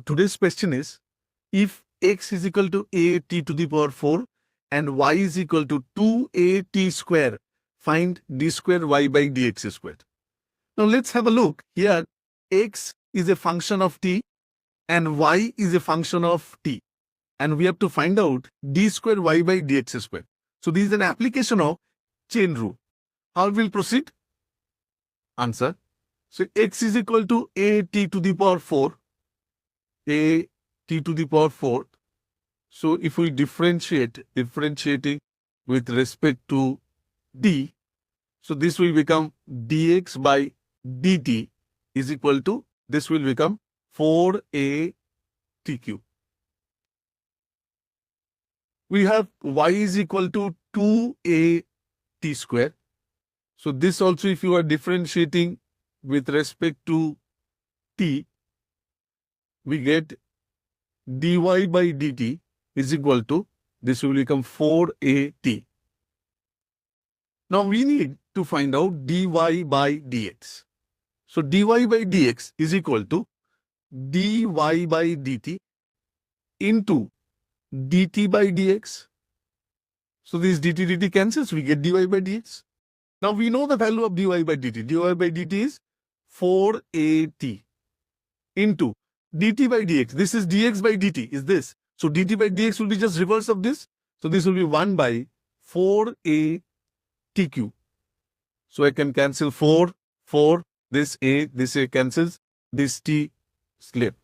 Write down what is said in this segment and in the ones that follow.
Today's question is, if x is equal to a t to the power 4 and y is equal to 2a t square, find d square y by dx squared. Now let's have a look. Here x is a function of t and y is a function of t. And we have to find out d square y by dx squared. So this is an application of chain rule. How we'll proceed? Answer. So x is equal to a t to the power 4. A t to the power 4. So if we differentiating with respect to t, so this will become dx by dt is equal to, this will become 4a t cube. We have y is equal to 2a t square. So this also, if you are differentiating with respect to t, we get dy by dt is equal to, this will become 4at. Now we need to find out dy by dx. So dy by dx is equal to dy by dt into dt by dx. So this dt cancels, we get dy by dx. Now we know the value of dy by dt. dy by dt is 4at into dt by dx. This is dx by dt, is this. So dt by dx will be just reverse of this. So this will be 1 by 4a t cube. So I can cancel 4, this a cancels, this t slip.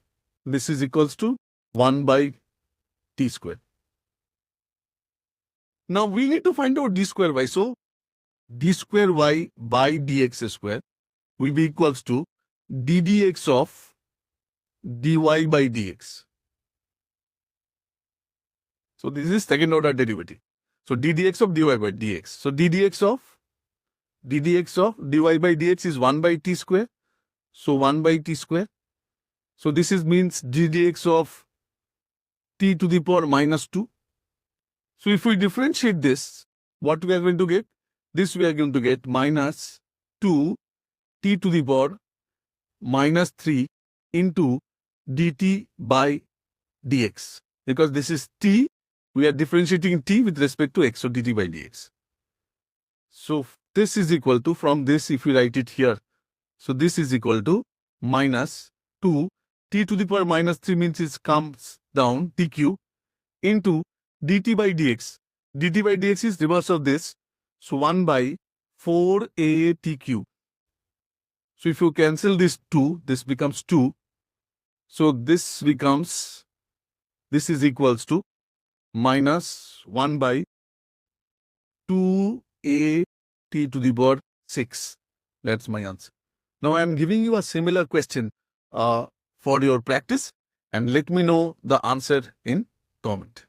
This is equals to 1 by t square. Now we need to find out d square y. So d square y by dx square will be equals to ddx of dy by dx. So this is second order derivative. So ddx of dy by dx. So ddx of dy by dx is 1 by t square. So 1 by t square. So this is means ddx of t to the power minus 2. So if we differentiate this, what we are going to get? This we are going to get minus 2 t to the power minus 3 into dt by dx. Because this is t, we are differentiating t with respect to x, so dt by dx. So this is equal to, from this if we write it here, so this is equal to minus 2 t to the power minus 3 means it comes down t cube into dt by dx. dt by dx is reverse of this. So 1 by 4a t cube. So if you cancel this 2, this becomes 2. So this becomes, this is equals to minus 1 by 2a t to the power 6. That's my answer. Now I am giving you a similar question for your practice, and let me know the answer in comment.